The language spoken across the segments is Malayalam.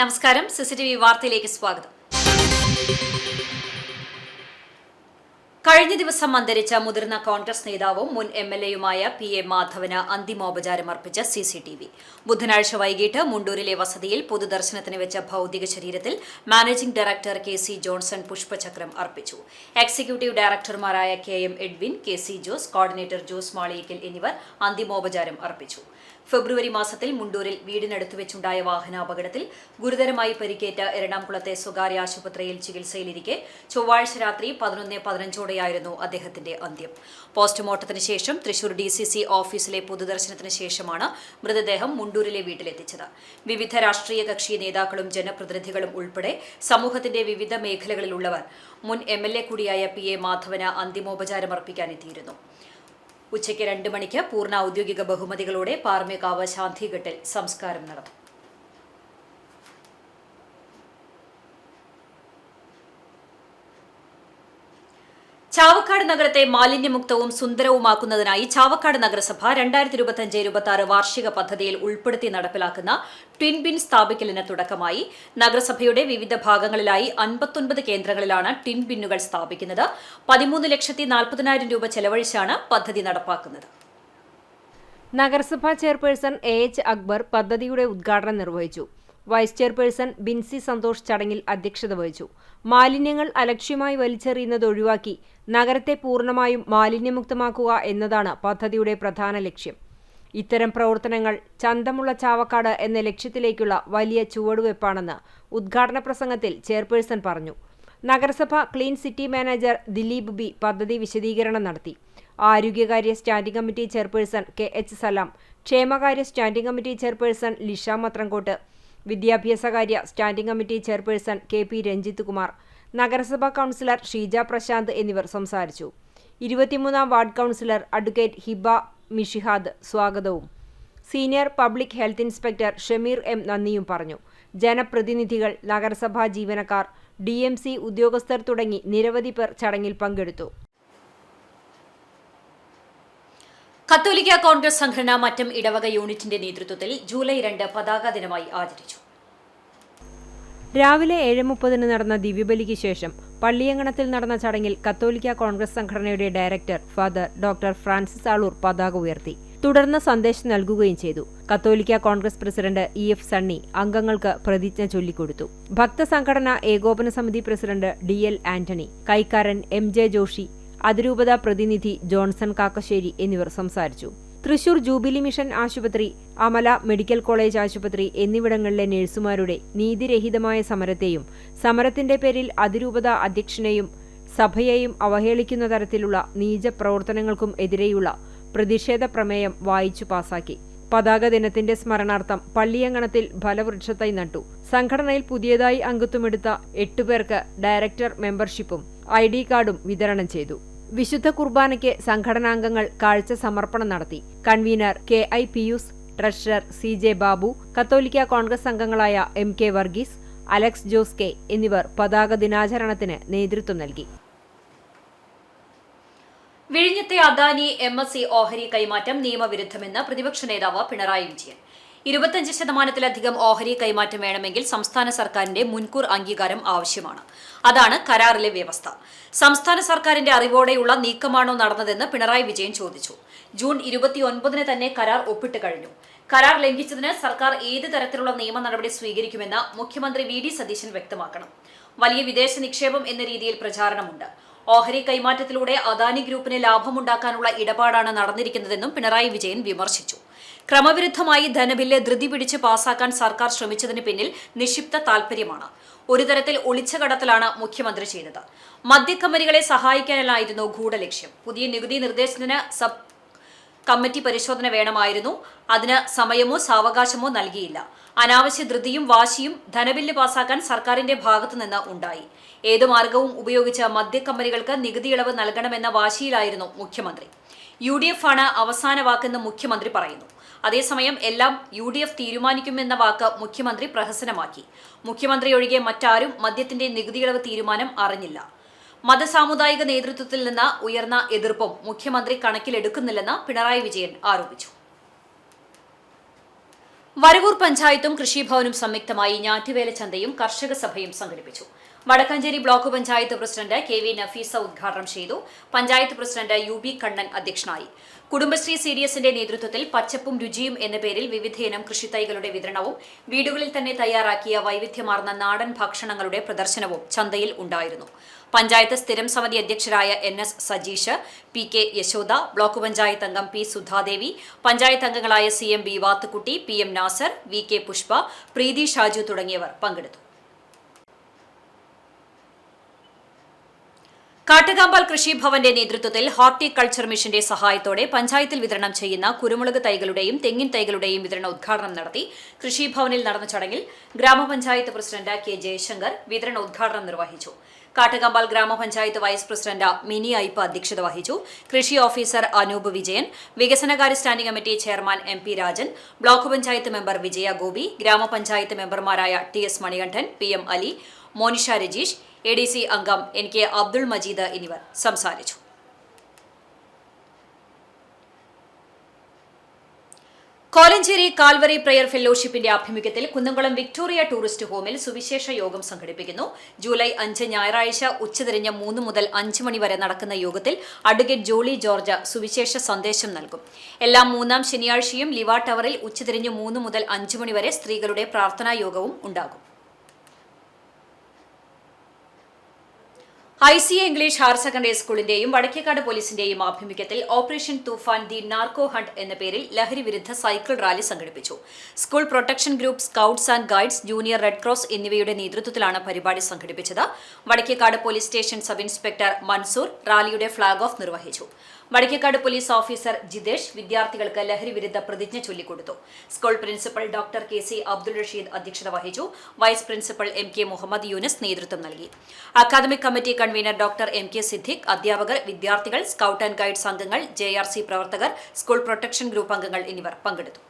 നമസ്കാരം, സിസിടിവി വാർത്തയിലേക്ക് സ്വാഗതം. കഴിഞ്ഞ ദിവസം അന്തരിച്ച മുതിർന്ന കോൺഗ്രസ് നേതാവും മുൻ എംഎൽഎയുമായ PA മാധവന് അന്തിമോപചാരം അർപ്പിച്ച സിസിടിവി ബുധനാഴ്ച വൈകിട്ട് മുണ്ടൂരിലെ വസതിയിൽ പൊതുദർശനത്തിന് വെച്ച ഭൌതിക ശരീരത്തിൽ മാനേജിംഗ് ഡയറക്ടർ KC ജോൺസൺ പുഷ്പചക്രം അർപ്പിച്ചു. എക്സിക്യൂട്ടീവ് ഡയറക്ടർമാരായ KM Edwin, KC Jose, coordinator Jose Maliyekkal എന്നിവർ അന്തിമോപചാരം അർപ്പിച്ചു. ഫെബ്രുവരി മാസത്തിൽ മുണ്ടൂരിൽ വീടിനടുത്ത് വെച്ചുണ്ടായ വാഹനാപകടത്തിൽ ഗുരുതരമായി പരിക്കേറ്റ എറണാകുളത്തെ സ്വകാര്യ ആശുപത്രിയിൽ ചികിത്സയിലിരിക്കെ ചൊവ്വാഴ്ച രാത്രി 11:15 അദ്ദേഹത്തിന്റെ അന്ത്യം. പോസ്റ്റ്മോർട്ടത്തിന് ശേഷം തൃശൂർ DCC ഓഫീസിലെ പൊതുദർശനത്തിന് ശേഷമാണ് മൃതദേഹം മുണ്ടൂരിലെ വീട്ടിലെത്തിച്ചത്. വിവിധ രാഷ്ട്രീയ കക്ഷി നേതാക്കളും ജനപ്രതിനിധികളും ഉൾപ്പെടെ സമൂഹത്തിന്റെ വിവിധ മേഖലകളിലുള്ളവർ മുൻ MLA കൂടിയായ PA മാധവന് അന്തിമോപചാരമർപ്പിക്കാനെത്തിയിരുന്നു. ഉച്ചയ്ക്ക് 2 മണിക്ക് പൂർണ്ണ ഔദ്യോഗിക ബഹുമതികളോടെ പാർമേക്കാവ് ശാന്തിഘട്ടിൽ സംസ്കാരം നടന്നു. ചാവക്കാട് നഗരത്തെ മാലിന്യമുക്തവും സുന്ദരവുമാക്കുന്നതിനായി ചാവക്കാട് നഗരസഭ 2025-26 വാർഷിക പദ്ധതിയിൽ ഉൾപ്പെടുത്തി നടപ്പിലാക്കുന്ന ട്വിൻ ബിൻ സ്ഥാപിക്കലിന് തുടക്കമായി. നഗരസഭയുടെ വിവിധ ഭാഗങ്ങളിലായി 59 കേന്ദ്രങ്ങളിലാണ് ട്വിൻ ബിന്നുകൾ സ്ഥാപിക്കുന്നത്. 13,40,000 രൂപ ചെലവഴിച്ചാണ് പദ്ധതി നടപ്പാക്കുന്നത്. നഗരസഭാ ചെയർപേഴ്സൺ AH അക്ബർ പദ്ധതിയുടെ ഉദ്ഘാടനം നിർവഹിച്ചു. വൈസ് ചെയർപേഴ്സൺ ബിൻസി സന്തോഷ് ചടങ്ങിൽ അധ്യക്ഷത വഹിച്ചു. മാലിന്യങ്ങൾ അലക്ഷ്യമായി വലിച്ചെറിയുന്നത് ഒഴിവാക്കി നഗരത്തെ പൂർണ്ണമായും മാലിന്യമുക്തമാക്കുക എന്നതാണ് പദ്ധതിയുടെ പ്രധാന ലക്ഷ്യം. ഇത്തരം പ്രവർത്തനങ്ങൾ ചന്തമുള്ള ചാവക്കാട് എന്ന ലക്ഷ്യത്തിലേക്കുള്ള വലിയ ചുവടുവയ്പ്പാണെന്ന് ഉദ്ഘാടന പ്രസംഗത്തിൽ ചെയർപേഴ്സൺ പറഞ്ഞു. നഗരസഭ clean city manager Dileep B പദ്ധതി വിശദീകരണം നടത്തി. ആരോഗ്യകാര്യ standing committee chairperson KH Salam, ക്ഷേമകാര്യ standing committee chairperson Lisha Mathrankot, വിദ്യാഭ്യാസകാര്യ standing committee chairperson KP Ranjith Kumar, നഗരസഭാ കൗൺസിലർ ഷീജ പ്രശാന്ത് എന്നിവർ സംസാരിച്ചു. 23-ാം ward councillor advocate Hiba Mishihad സ്വാഗതവും senior public health inspector Shameer M നന്ദിയും പറഞ്ഞു. ജനപ്രതിനിധികൾ, നഗരസഭാ ജീവനക്കാർ, DMC ഉദ്യോഗസ്ഥർ തുടങ്ങി നിരവധി പേർ ചടങ്ങിൽ പങ്കെടുത്തു. കത്തോലിക്ക കോൺഗ്രസ് സംഘടന മറ്റം ഇടവക യൂണിറ്റിന്റെ നേതൃത്വത്തിൽ ജൂലൈ 2 പതാക ദിനമായി ആചരിച്ചു. രാവിലെ 7:30 നടന്ന ദിവ്യബലിക്ക് ശേഷം പള്ളിയങ്കണത്തിൽ നടന്ന ചടങ്ങിൽ കത്തോലിക്ക കോൺഗ്രസ് സംഘടനയുടെ director father doctor Francis Aloor പതാക ഉയർത്തി. തുടർന്ന് സന്ദേശം നൽകുകയും ചെയ്തു. കത്തോലിക്ക കോൺഗ്രസ് പ്രസിഡന്റ് EF സണ്ണി അംഗങ്ങൾക്ക് പ്രതിജ്ഞ ചൊല്ലിക്കൊടുത്തു. ഭക്തസംഘടന ഏകോപന സമിതി പ്രസിഡന്റ് DL ആന്റണി, കൈക്കാരൻ MJ ജോഷി, അതിരൂപത പ്രതിനിധി ജോൺസൺ കാക്കശ്ശേരി എന്നിവർ സംസാരിച്ചു. തൃശൂർ ജൂബിലി മിഷൻ ആശുപത്രി, അമല മെഡിക്കൽ കോളേജ് ആശുപത്രി എന്നിവിടങ്ങളിലെ നഴ്സുമാരുടെ നീതിരഹിതമായ സമരത്തെയും സമരത്തിന്റെ പേരിൽ അതിരൂപത അധ്യക്ഷനെയും സഭയെയും അവഹേളിക്കുന്ന തരത്തിലുള്ള നീച പ്രവർത്തനങ്ങൾക്കും എതിരെയുള്ള പ്രതിഷേധ പ്രമേയം വായിച്ചു പാസാക്കി. പതാക ദിനത്തിന്റെ സ്മരണാർത്ഥം പള്ളിയങ്കണത്തിൽ ഫലവൃക്ഷത്തൈ നട്ടു. സംഘടനയിൽ പുതിയതായി അംഗത്വമെടുത്ത 8 പേർക്ക് ഡയറക്ടർ മെമ്പർഷിപ്പും ID കാർഡും വിതരണം ചെയ്തു. വിശുദ്ധ കുർബാനയ്ക്ക് സംഘടനാംഗങ്ങൾ കാഴ്ച സമർപ്പണം നടത്തി. Convener KI Pius, treasurer CJ Babu, കത്തോലിക്ക കോൺഗ്രസ് അംഗങ്ങളായ MK Varghese, Alex Jose K എന്നിവർ പതാക ദിനാചരണത്തിന് നേതൃത്വം നൽകി. വിഴിഞ്ഞത്തെ അദാനി MSC ഓഹരി കൈമാറ്റം നിയമവിരുദ്ധമെന്ന് പ്രതിപക്ഷ നേതാവ് പിണറായി വിജയൻ. 25% ഓഹരി കൈമാറ്റം വേണമെങ്കിൽ സംസ്ഥാന സർക്കാരിന്റെ മുൻകൂർ അംഗീകാരം ആവശ്യമാണ്. അതാണ് കരാറിലെ വ്യവസ്ഥ. സംസ്ഥാന സർക്കാരിന്റെ അറിവോടെയുള്ള നീക്കമാണോ നടന്നതെന്ന് പിണറായി വിജയൻ ചോദിച്ചു. ജൂൺ 29 തന്നെ കരാർ ഒപ്പിട്ട് കഴിഞ്ഞു. കരാർ ലംഘിച്ചതിന് സർക്കാർ ഏത് തരത്തിലുള്ള നിയമ നടപടി സ്വീകരിക്കുമെന്ന് മുഖ്യമന്ത്രി VD സതീശൻ വ്യക്തമാക്കണം. വലിയ വിദേശ നിക്ഷേപം എന്ന രീതിയിൽ പ്രചാരണമുണ്ട്. ഓഹരി കൈമാറ്റത്തിലൂടെ അദാനി ഗ്രൂപ്പിന് ലാഭമുണ്ടാക്കാനുള്ള ഇടപാടാണ് നടന്നിരിക്കുന്നതെന്നും പിണറായി വിജയൻ വിമർശിച്ചു. ക്രമവിരുദ്ധമായി ധനബില്ല് ധൃതി പിടിച്ച് പാസാക്കാൻ സർക്കാർ ശ്രമിച്ചതിന് പിന്നിൽ നിക്ഷിപ്ത താൽപര്യമാണ്. ഒരു തരത്തിൽ ഒളിച്ച കടത്തലാണ് മുഖ്യമന്ത്രി ചെയ്തത്. മദ്യക്കമ്പനികളെ സഹായിക്കാനായിരുന്നു ഗൂഢലക്ഷ്യം. പുതിയ നികുതി നിർദ്ദേശത്തിന് സബ് കമ്മിറ്റി പരിശോധന വേണമായിരുന്നു. അതിന് സമയമോ സാവകാശമോ നൽകിയില്ല. അനാവശ്യ ധൃതിയും വാശിയും ധനബില്ല് പാസാക്കാൻ സർക്കാരിന്റെ ഭാഗത്തുനിന്ന് ഉണ്ടായി. ഏതു മാർഗവും ഉപയോഗിച്ച് മദ്യക്കമ്പനികൾക്ക് നികുതി ഇളവ് നൽകണമെന്ന വാശിയിലായിരുന്നു മുഖ്യമന്ത്രി. UDF ആണ് അവസാന വാക്കെന്ന് മുഖ്യമന്ത്രി പറയുന്നു. അതേസമയം എല്ലാം UDF തീരുമാനിക്കുമെന്ന വാക്ക് മുഖ്യമന്ത്രി പ്രഹസനമാക്കി. മുഖ്യമന്ത്രി ഒഴികെ മറ്റാരും മദ്യത്തിന്റെ നികുതി ഇളവ് തീരുമാനം അറിഞ്ഞില്ല. മതസാമുദായിക നേതൃത്വത്തിൽ നിന്ന് ഉയർന്ന എതിർപ്പും മുഖ്യമന്ത്രി കണക്കിലെടുക്കുന്നില്ലെന്ന് പിണറായി വിജയൻ ആരോപിച്ചു. വരവൂർ പഞ്ചായത്തും കൃഷിഭവനും സംയുക്തമായി ഞാറ്റുവേല ചന്തയും കർഷക സഭയും സംഘടിപ്പിച്ചു. Vadakkanchery block panchayat president KV Nafeesa ഉദ്ഘാടനം ചെയ്തു. പഞ്ചായത്ത് പ്രസിഡന്റ് UB കണ്ണൻ അധ്യക്ഷനായി. കുടുംബശ്രീ CDSന്റെ നേതൃത്വത്തിൽ പച്ചപ്പും രുചിയും എന്ന പേരിൽ വിവിധയിനം കൃഷിത്തൈകളുടെ വിതരണവും വീടുകളിൽ തന്നെ തയ്യാറാക്കിയ വൈവിധ്യമാർന്ന നാടൻ ഭക്ഷണങ്ങളുടെ പ്രദർശനവും ചന്തയിൽ ഉണ്ടായിരുന്നു. പഞ്ചായത്ത് സ്ഥിരം സമിതി അധ്യക്ഷരായ NS Sajeesh, PK Yashoda, block panchayat അംഗം P സുധാദേവി, പഞ്ചായത്ത് അംഗങ്ങളായ CMB വാത്തുക്കുട്ടി, PM Nasar, VK Pushpa, പ്രീതി ഷാജു തുടങ്ങിയവർ പങ്കെടുത്തു. കാട്ടുകാമ്പാൽ കൃഷിഭവന്റെ നേതൃത്വത്തിൽ ഹോർട്ടികൾച്ചർ മിഷന്റെ സഹായത്തോടെ പഞ്ചായത്തിൽ വിതരണം ചെയ്യുന്ന കുരുമുളക് തൈകളുടെയും തെങ്ങിൻ തൈകളുടെയും വിതരണ ഉദ്ഘാടനം നടത്തി. കൃഷിഭവനിൽ നടന്ന ചടങ്ങിൽ ഗ്രാമപഞ്ചായത്ത് പ്രസിഡന്റ് K ജയശങ്കർ വിതരണ ഉദ്ഘാടനം നിർവഹിച്ചു. കാട്ടുകാമ്പാൽ ഗ്രാമപഞ്ചായത്ത് വൈസ് പ്രസിഡന്റ് മിനി അയ്പ അധ്യക്ഷത വഹിച്ചു. കൃഷി ഓഫീസർ അനൂപ് വിജയൻ, വികസനകാര്യ standing committee chairman MP Rajan, block panchayat member Vijaya Gopi, ഗ്രാമപഞ്ചായത്ത് മെമ്പർമാരായ TS Manikandan, PM Ali, Monisha Rajeesh, ADC അംഗം NK അബ്ദുൾ മജീദ് എന്നിവർ സംസാരിച്ചു. കോലഞ്ചേരി കാൽവറി പ്രയർ ഫെലോഷിപ്പിന്റെ ആഭിമുഖ്യത്തിൽ കുന്നംകുളം വിക്ടോറിയ ടൂറിസ്റ്റ് ഹോമിൽ സുവിശേഷ യോഗം സംഘടിപ്പിക്കുന്നു. ജൂലൈ 5 ഞായറാഴ്ച ഉച്ചതിരിഞ്ഞ് 3 മുതൽ 5 മണി വരെ നടക്കുന്ന യോഗത്തിൽ അഡ്വക്കേറ്റ് ജോളി ജോർജ് സുവിശേഷ സന്ദേശം നൽകും. എല്ലാ 3-ാം ശനിയാഴ്ചയും ലിവ ടവറിൽ ഉച്ചതിരിഞ്ഞ് 3 മുതൽ 5 മണി വരെ സ്ത്രീകളുടെ പ്രാർത്ഥനാ യോഗവും ഉണ്ടാകും. ICA ഇംഗ്ലീഷ് ഹയർ സെക്കൻഡറി സ്കൂളിന്റെയും വടക്കേക്കാട് പോലീസിന്റെയും ആഭിമുഖ്യത്തിൽ operation Toofan the narco hunt എന്ന പേരിൽ ലഹരി വിരുദ്ധ സൈക്കിൾ റാലി സംഘടിപ്പിച്ചു. School protection group, scouts and guides, junior red cross എന്നിവയുടെ നേതൃത്വത്തിലാണ് പരിപാടി സംഘടിപ്പിച്ചത്. Vadakkekad police station sub inspector Mansoor റാലിയുടെ ഫ്ളാഗ് ഓഫ് നിർവഹിച്ചു. വടക്കേക്കാട് പോലീസ് ഓഫീസർ ജിതേഷ് വിദ്യാർത്ഥികൾക്ക് ലഹരി വിരുദ്ധ പ്രതിജ്ഞ ചൊല്ലിക്കൊടുത്തു. School principal doctor KC Abdul Rasheed അധ്യക്ഷത വഹിച്ചു. Vice principal MK Muhammad Yunus നേതൃത്വം നൽകി. Academic committee convener doctor MK Siddique, അധ്യാപകർ, വിദ്യാർത്ഥികൾ, സ്കൌട്ട് ആൻഡ് ഗൈഡ്സ് അംഗങ്ങൾ, JRC പ്രവർത്തകർ, സ്കൂൾ പ്രൊട്ടക്ഷൻ ഗ്രൂപ്പ് അംഗങ്ങൾ എന്നിവർ പങ്കെടുത്തു.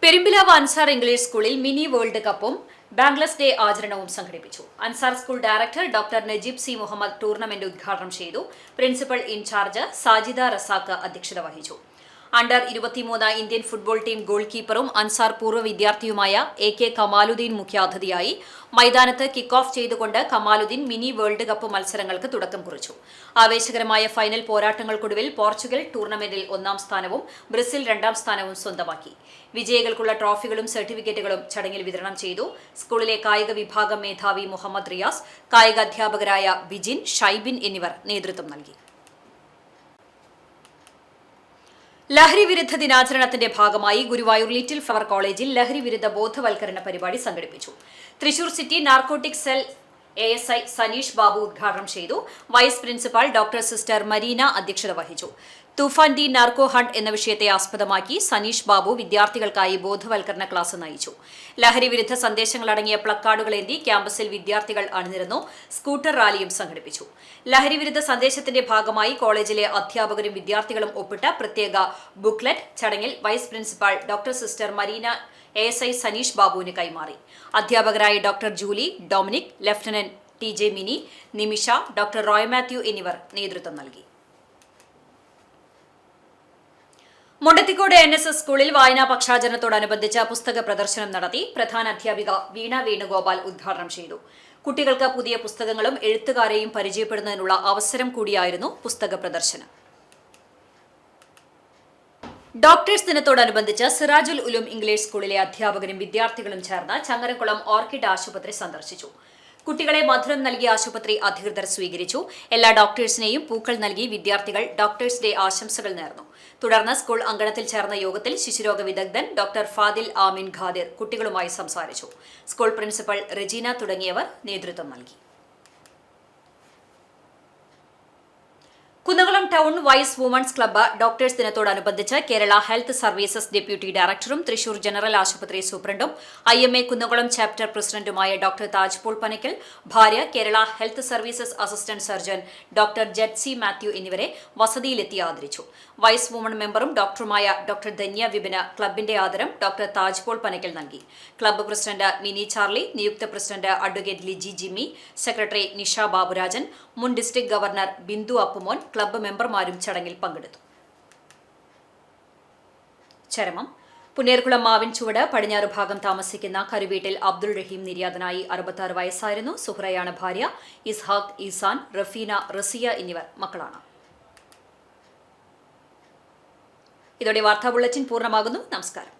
പെരുമ്പിലാവ് അൻസാർ ഇംഗ്ലീഷ് സ്കൂളിൽ മിനി വേൾഡ് കപ്പും ബാംഗ്ലസ് ഡേ ആചരണവും സംഘടിപ്പിച്ചു. Ansar school director doctor Najeeb C Muhammad tournament ഉദ്ഘാടനം ചെയ്തു. പ്രിൻസിപ്പൽ ഇൻചാർജ് സാജിദ റസാഖ് അധ്യക്ഷത വഹിച്ചു. Under 23 Indian football team goal കീപ്പറും Ansar പൂർവ്വ വിദ്യാർത്ഥിയുമായ AK കമാലുദ്ദീൻ മുഖ്യാതിഥിയായി. മൈതാനത്ത് കിക്ക് ഓഫ് ചെയ്തുകൊണ്ട് കമാലുദ്ദീൻ മിനി വേൾഡ് കപ്പ് മത്സരങ്ങൾക്ക് തുടക്കം കുറിച്ചു. ആവേശകരമായ ഫൈനൽ പോരാട്ടങ്ങൾക്കൊടുവിൽ പോർച്ചുഗൽ ടൂർണമെന്റിൽ 1-ാം സ്ഥാനവും ബ്രസീൽ 2-ാം സ്ഥാനവും സ്വന്തമാക്കി. വിജയികൾക്കുള്ള ട്രോഫികളും സർട്ടിഫിക്കറ്റുകളും ചടങ്ങിൽ വിതരണം ചെയ്തു. സ്കൂളിലെ കായിക വിഭാഗം മേധാവി മുഹമ്മദ് റിയാസ്, കായിക അധ്യാപകരായ ബിജിൻ, ഷൈബിൻ എന്നിവർ നേതൃത്വം നൽകി. ലഹരി വിരുദ്ധ ദിനാചരണത്തിന്റെ ഭാഗമായി ഗുരുവായൂർ ലിറ്റിൽ ഫ്ലവർ കോളേജിൽ ലഹരി വിരുദ്ധ ബോധവൽക്കരണ പരിപാടി സംഘടിപ്പിച്ചു. Thrissur city narcotic cell ASI Saneesh Babu ഉദ്ഘാടനം ചെയ്തു. Vice principal doctor sister Mareena അധ്യക്ഷത വഹിച്ചു. തൂഫാൻ ദി നാർക്കോ ഹണ്ട് എന്ന വിഷയത്തെ ആസ്പദമാക്കി സനീഷ് ബാബു വിദ്യാർത്ഥികൾക്കായി ബോധവൽക്കരണ ക്ലാസ് നയിച്ചു. ലഹരി വിരുദ്ധ സന്ദേശങ്ങളടങ്ങിയ പ്ലക്കാർഡുകളേന്തി ക്യാമ്പസിൽ വിദ്യാർത്ഥികൾ അണിനിരന്നു. സ്കൂട്ടർ റാലിയും സംഘടിപ്പിച്ചു. ലഹരി വിരുദ്ധ സന്ദേശത്തിന്റെ ഭാഗമായി കോളേജിലെ അധ്യാപകരും വിദ്യാർത്ഥികളും ഒപ്പിട്ട പ്രത്യേക ബുക്ക്ലെറ്റ് ചടങ്ങിൽ vice principal doctor sister Marina ASI Saneesh ബാബുവിന് കൈമാറി. അധ്യാപകരായ doctor Julie, Dominic, lieutenant TJ Mini, Nimisha, doctor Roy Mathew എന്നിവർ നേതൃത്വം നൽകി. മുണ്ടത്തിക്കോട് NSS സ്കൂളിൽ വായനാ പക്ഷാചരണത്തോടനുബന്ധിച്ച് പുസ്തക പ്രദർശനം നടത്തി. പ്രധാന അധ്യാപിക വീണ വേണുഗോപാൽ ഉദ്ഘാടനം ചെയ്തു. കുട്ടികൾക്ക് പുതിയ പുസ്തകങ്ങളും എഴുത്തുകാരെയും പരിചയപ്പെടുന്നതിനുള്ള അവസരം കൂടിയായിരുന്നു പുസ്തക പ്രദർശനം. ഡോക്ടേഴ്സ് ദിനത്തോടനുബന്ധിച്ച് സിറാജുൽ ഉലൂം ഇംഗ്ലീഷ് സ്കൂളിലെ അധ്യാപകരും വിദ്യാർത്ഥികളും ചേർന്ന് ചങ്ങരംകുളം ഓർക്കിഡ് ആശുപത്രി സന്ദർശിച്ചു. കുട്ടികളെ മധുരം നൽകിയ ആശുപത്രി അധികൃതർ സ്വീകരിച്ചു. എല്ലാ ഡോക്ടേഴ്സിനെയും പൂക്കൾ നൽകി വിദ്യാർത്ഥികൾ ഡോക്ടേഴ്സ് ഡേ ആശംസകൾ നേർന്നു. തുടർന്ന് സ്കൂൾ അങ്കണത്തിൽ ചേർന്ന യോഗത്തിൽ ശിശുരോഗ വിദഗ്ധൻ ഡോക്ടർ ഫാദിൽ ആമിൻ ഖാദിർ കുട്ടികളുമായി സംസാരിച്ചു. സ്കൂൾ പ്രിൻസിപ്പൽ റെജീന തുടങ്ങിയവർ നേതൃത്വം നൽകി. Kunnamkulam town wise women's club doctors ദിനത്തോടനുബന്ധിച്ച് കേരള ഹെൽത്ത് സർവീസസ് ഡെപ്യൂട്ടി ഡയറക്ടറും തൃശൂർ ജനറൽ ആശുപത്രി സൂപ്രണ്ടും IMA കുന്നംകുളം ചാപ്റ്റർ പ്രസിഡന്റുമായ ഡോക്ടർ താജ് പോൾ പനക്കൽ, ഭാര്യ Kerala health services assistant surgeon doctor Jed Mathew എന്നിവരെ വസതിയിലെത്തി ആദരിച്ചു. വൈസ് വുമൺ മെമ്പറും ഡോക്ടറുമായ ഡോക്ടർ ധന്യ വിപിന് ക്ലബിന്റെ ആദരം ഡോക്ടർ താജ് പോൾ പനക്കൽ നൽകി. ക്ലബ്ബ് പ്രസിഡന്റ് മിനി ചാർലി, നിയുക്ത president advocate Liji Jimmy, secretary Nisha Baburajan, മുൻ district governor Bindu Appumon, club മെമ്പർമാരും ചടങ്ങിൽ പങ്കെടുത്തു. ചരമം പുന്നേർകുളം മാവിൻ ചുവട് പടിഞ്ഞാറ് ഭാഗം താമസിക്കുന്ന കരുവീട്ടിൽ അബ്ദുൾ റഹീം നിര്യാതനായി 66 വയസ്സായിരുന്നു. സുഹ്റയാണ് ഭാര്യ. ഇസ്ഹാഖ്, ഈസാൻ, റഫീന, റസിയ എന്നിവർ മക്കളാണ്. ഇതോടെ വാർത്താ ബുള്ളറ്റിൻ പൂർണ്ണമാകുന്നു. നമസ്കാരം.